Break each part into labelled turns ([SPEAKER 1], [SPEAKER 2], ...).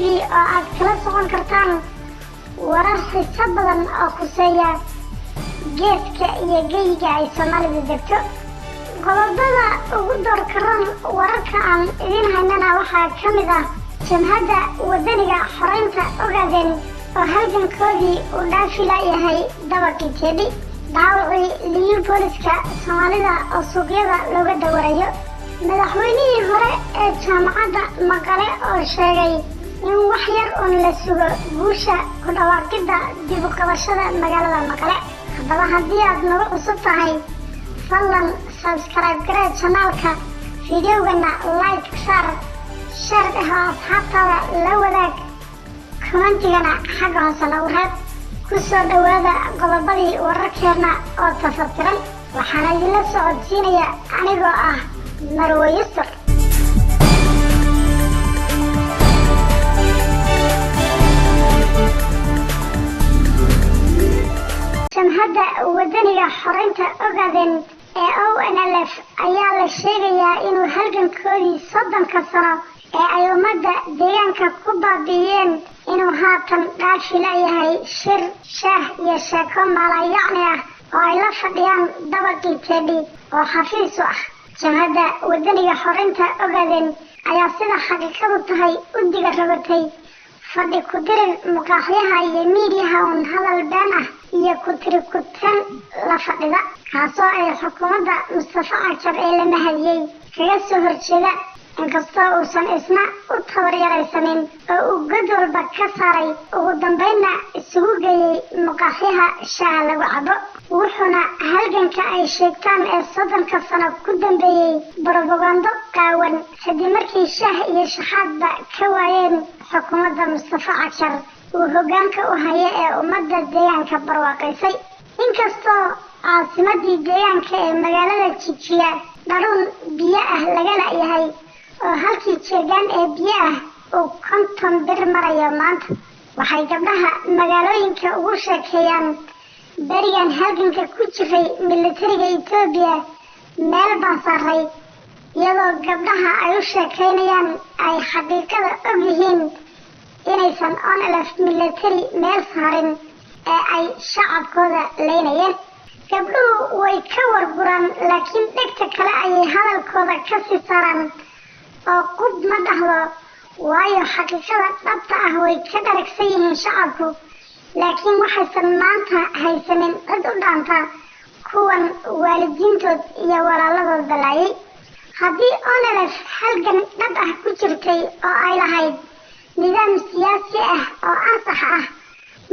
[SPEAKER 1] TV oo aad kala socon kartaan warar xiiso badan oo khuseeya geeska iyo geyga ay Soomaalidu degto. Qodobada ugu doorkaran wararka aan idin haynana waxaa ka mid ah Jamhadda Wadaniga Xoreynta Ogaadeen oo halgankoodii u dhaafi laayahay dabaqii Teddy. dhaawacii liyu booliska Soomaalida oo suuqyada looga dawarayo. madaxweynihii hore ee jaamacadda Maqale oo sheegay in wax yar uun la sugo guusha ku dhawaaqidda dib u qabashada magaalada Maqale. haddaba haddii aad nagu cusub tahay fadlan subscribe garee channelka, videogana like saar, share dheh oo asxaabtaada la wadaag, commentigana xagga hoose nagu reeb. kusoo dhawaada qodobadii wararkeena oo tafatiran. waxaana idinla socodsiinaya anigoo ah Marwo Yusuf. Jamhadda Wadaniga Xoreynta Ogaadeen ee ONLF ayaa la sheegayaa inuu halgankoodii 30 sano ee ay ummadda deegaanka ku baabi'iyeen inuu haatan dhaafi laayahay shir, shaah iyo sheeko maalayacni ah oo ay la fadhiyaan dabaqii Teddy oo xafiis u ah. Jamhadda Wadaniga Xoreynta Ogaadeen ayaa sida xaqiiqadu tahay u diga rogatay fadhi ku dirir muqaaxyaha iyo miidiyaha uun hadal been ah iyo ku tiri kutan la fadhida, kaasoo ay xukuumadda Mustafa Cagjar ee la mahadiyey kaga soo horjeeda, inkastoo uusan isna u tabaryaraysanin oo uu god walba ka saaray, ugu dambeynna isugu geeyey muqaaxyaha shaaha lagu cabo. wuxuuna halganka ay sheegtaan ee 30 sano ku dambeeyey propagando qaawan kadib markii shaah iyo shaxaadba ka waayeen xukuumadda Mustafa Cagjar uu hoggaanka u haya ee ummadda deegaanka barwaaqaysay. inkastoo caasimadii deegaanka ee magaalada Jigjiga dharuun biyo ah laga la'yahay oo halkii jeegaan ee biyo ah uu 50 bir marayo maanta, waxay gabdhaha magaalooyinka ugu sheekeeyaan berigan halganka ku jiray militariga Itoobiya meel baan saaray, iyadoo gabdhaha ay u sheekeynayaan ay xaqiiqada og yihiin inaysan ONLF military meel saarin ee ay shacabkooda leynayeen. gabdhuhu way ka warguraan, laakiin dhegta kale ayay hadalkooda ka sii saaraan oo qub ma dhahdo, waayo xaqiiqada dhabta ah way ka dharagsan yihiin shacabku, laakiin waxaysan maanta haysanin cid u dhaanta kuwan waalidiintood iyo walaaladood balaayay. haddii ONLF halgan dhab ah ku jirtay oo ay lahayd nidaam siyaasi ah oo ansax ah,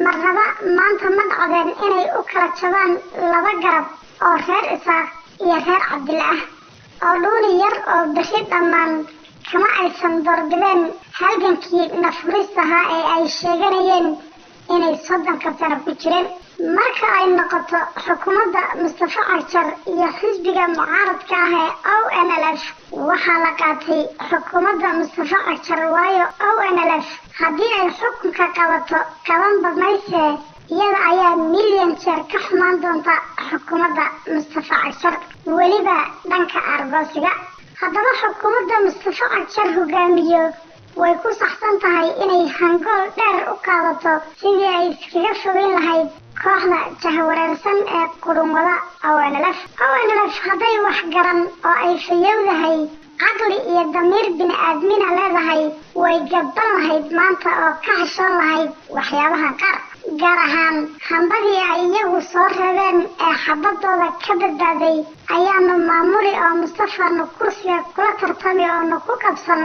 [SPEAKER 1] marnaba maanta ma dhacdeen inay u kala jabaan laba garab oo reer Isaaq iyo reer Cabdille ah oo dhuuni yar oo bixi dhammaan kama aysan doorbideen halgankii nafuristaha ee ay sheeganayeen inay 30 sano ku jireen. marka ay noqoto xukuumadda Mustafa Cagjar iyo xisbiga mucaaradka ah ee ONLF, waxaa la qaatay xukuumadda Mustafa Cagjar, waayo ONLF haddii ay xukunka qabato qaban badnayse iyada ayaa milyan jeer ka xumaan doonta xukuumadda Mustafa Cagjar, weliba dhanka argoosiga. haddaba xukuumadda Mustafa Cagjar hogaamiyo way ku saxsan tahay inay hangool dheer u qaadato sidii ay iskaga fogeyn lahayd kooxda jahwareersan ee qurunwada ONLF. hadday wax garan oo ay fayowdahay, caqli iyo damiir bini'aadmina leedahay, way gaban lahayd maanta oo ka hashoon lahayd waxyaabaha qaar, gaar ahaan hambadii ay iyagu soo reebeen ee xabadooda ka badbaaday ayaanu maamuli oo Mustafanu kursiga kula tartami oo nu ku qabsan,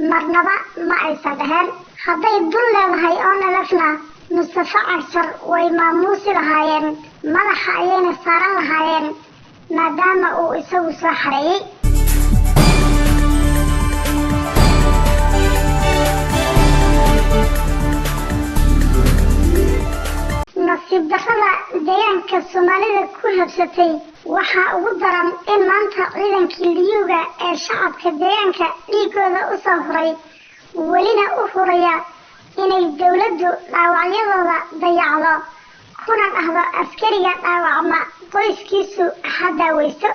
[SPEAKER 1] marnaba ma aysan dhaheen. hadday dun leedahay ONLFna Mustafa Cagjar way maamuusi lahaayeen, madaxa ayayna saaran lahaayeen maadaama uu isagu soo xareeyey. nasiib darrada deegaanka Soomaalida ku habsatay waxaa ugu daran in maanta ciidankii liyuga ee shacabka deegaanka dhiigooda u soo huray welina u huraya inay dawladdu dhaawacyadooda dayacdo, kuna dhahdo askariga dhaawacma qoyskiisu ha daaweyso,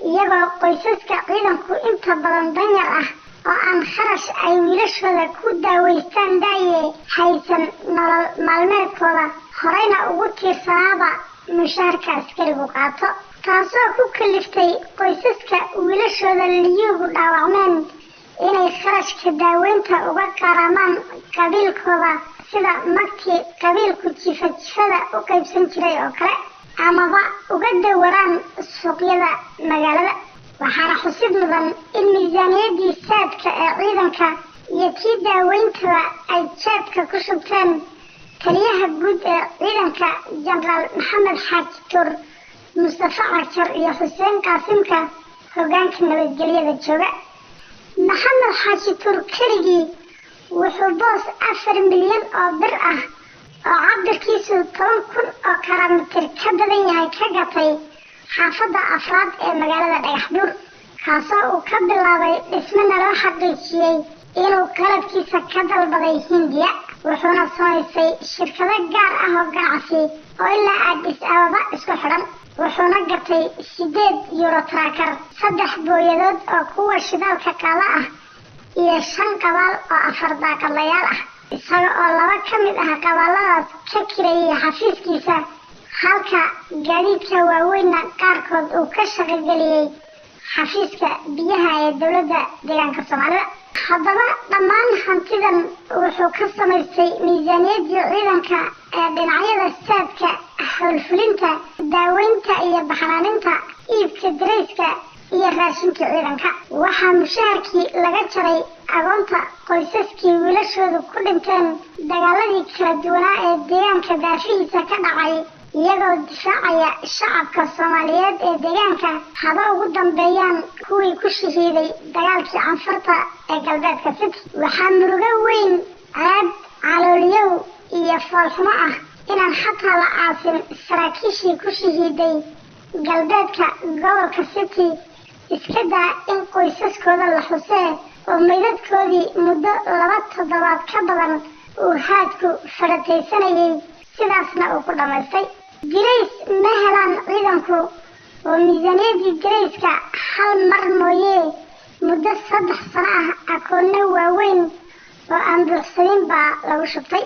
[SPEAKER 1] iyagoo qoysaska ciidanku inta badan danyar ah oo aan kharash ay wiilashooda ku daaweystaan daaye haysan nolol maalmeedkooda horeyna ugu tiirsanaaba mushaharka askarigu qaato taasoo ku kaliftay qoysaska wiilashooda liyuugu dhaawacmeen inay kharashka daaweynta uga qaramaan qabiilkooda sida magtii qabiilku jifada u qaybsan jiray oo kale amaba uga dawaraan suuqyada magaalada waxaana xusid mudan in miisaaniyadii saadka ee ciidanka iyo tii daaweyntaba ay jaadka ku shubteen taliyaha guud ee ciidanka jenaraal maxamed xaaji tuur mustafa cagjar iyo xuseen qaasimka hoggaanka nabadgelyada jooga maxamed xaaji tuur keligii wuxuu boos 4 milyan oo bir ah oo cabirkiisu 10,000 oo kilomitir ka badan yahay ka gatay xaafadda afraad ee magaalada Dhagaxbuur kaasoo uu ka bilaabay dhismana loo xaqiijiyey inuu qalabkiisa ka dalbaday Hindiya wuxuuna samaysay shirkado gaar ah oo ganacsi oo ilaa Addis Ababa isku xidhan wuxuuna gatay 8 Euro Tracker 3 booyadood oo kuwa shidaalka qaada ah iyo 5 qabaal oo 4 daaqadlayaal ah isaga oo 2 ka mid ah qabaalladaas ka kireeyay xafiiskiisa halka gaadiidka waaweyna qaarkood uu ka shaqageliyey xafiiska biyaha ee dowladda deegaanka Soomaalida haddaba dhammaan hantidan wuxuu ka samaystay miisaaniyadii ciidanka ee dhinacyada saadka howlfulinta daaweynta iyo baxnaaninta iibka dareyska iyo raashinka ciidanka waxaa mushaharkii laga jaray agoonta qoysaskii wiilashoodu ku dhinteen dagaaladii kala duwanaa ee deegaanka daafihiisa ka dhacay iyagoo difaacaya shacabka Soomaaliyeed ee deegaanka haba ugu dambeeyaan kuwii ku shahiiday dagaalkii canfarta ee galbeedka City waxaa murugo weyn ceeb calooliyow iyo foolxumo ah inaan xataa la aasin saraakiishii ku shahiiday galbeedka gobolka City iska daa in qoysaskooda la xusee oo meydadkoodii muddo 2 toddobaad ka badan uu haadku farataysanayay sidaasna uu ku dhamaystay dirays ma helaan ciidanku oo miisaaniyadii dirayska hal mar mooyee muddo 3 sano ah akoonna waaweyn oo aan buuxsanin baa lagu shubtay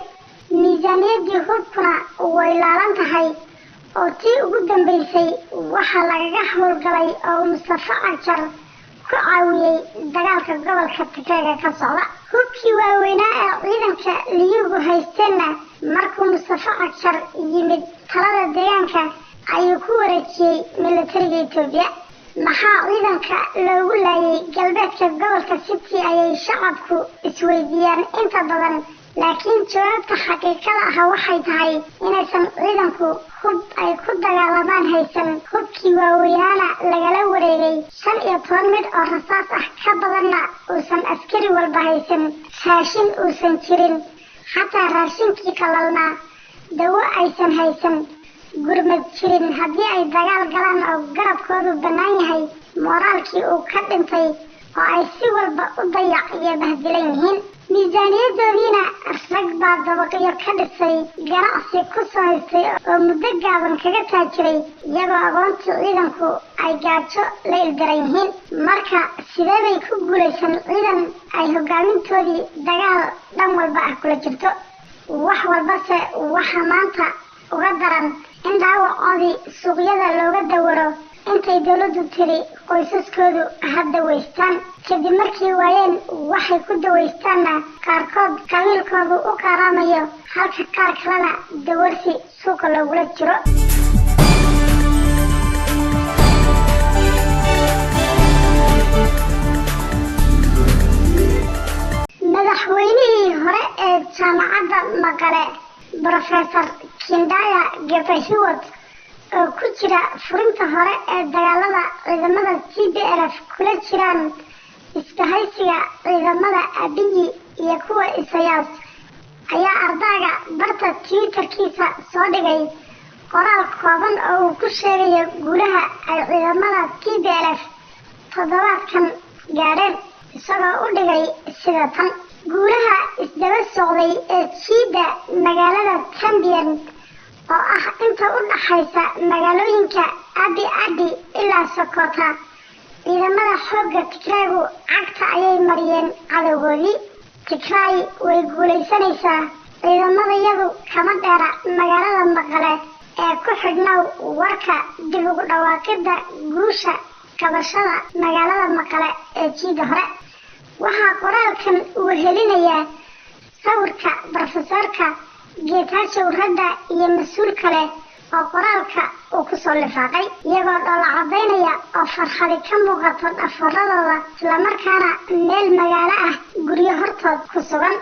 [SPEAKER 1] miisaaniyadii hubkuna way laalan tahay oo tii ugu dambeysay waxaa lagaga howlgalay oo Mustafa Cagjar ku caawiyey dagaalka gobolka Tigreega ka socda hubkii waaweynaa ee ciidanka liyuugu haysteenna markuu Mustafa Cagjar yimid talada deegaanka ayuu ku wareejiyey militariga Itoobiya maxaa ciidanka loogu laayay galbeedka gobolka City ayay shacabku isweydiiyaan inta badan laakiin jawaabta xaqiiqada ah waxay tahay inaysan ciidanku hub ay ku dagaalamaan haysan hubkii waaweynaana lagala wareegay 15 mid oo rasaas ah ka badanna uusan askari walba haysan raashin uusan jirin xataa raashinkii qalalnaa dawo aysan haysan gurmad jirin haddii ay dagaal galaan oo garabkoodu bannaan yahay moraalkii uu ka dhintay oo ay si walba u dayac iyo bahdilan yihiin miisaaniyadoodiina rag baa dabaqyo ka dhisay ganacsi ku samaystay oo muddo gaaban kaga taajiray iyagoo agoontii ciidanku ay gaajo la ildaran yihiin marka sidee bay ku guulaysan ciidan ay hogaamintoodii dagaal dhan walba ah kula jirto wax walbase waxa maanta uga daran in dhaawacoodii suuqyada looga dawaro intay dawladdu tiri qoysaskoodu ha daweystaan kadib markii waayeen waxay ku daweystaanna qaarkood qabiilkoodu u qaaraamayo halka qaar kalena dawarsi suuqa loogula jiro madaxweynihii hore ee jaamacadda Maqale Professor Kindaya Getahiwot oo ku jira furinta hore ee dagaalada ciidamada TPLF kula jiraan isbahaysiga ciidamada Abiy iyo kuwa Isayaas ayaa ardayga barta Twitterkiisa soo dhigay qoraal kooban oo uu ku sheegayo guulaha ay ciidamada TPLF toddobaadkan gaadheen isagoo u dhigay sida tan guulaha isdaba socday ee jiida magaalada Cambian oo ah inta u dhaxaysa magaalooyinka Abi ilaa Sokota ciidamada xoogga Tigraygu cagta ayay mariyeen cadowgoodii. Tigray way guulaysanaysaa. ciidamadayadu kama dheera magaalada Maqale ee ku xidhnow warka dib ugu dhawaaqidda guusha qabashada magaalada Maqale ee jiida hore. waxaa qoraalkan uu helinayaa sawirka Profesorka Getachew Rada iyo mas'uul kale oo qoraalka uu ku soo lifaaqay iyagoo dhoola cadaynaya oo farxadi ka muuqato dhafaradooda isla markaana meel magaalo ah guryo hortood ku sugan.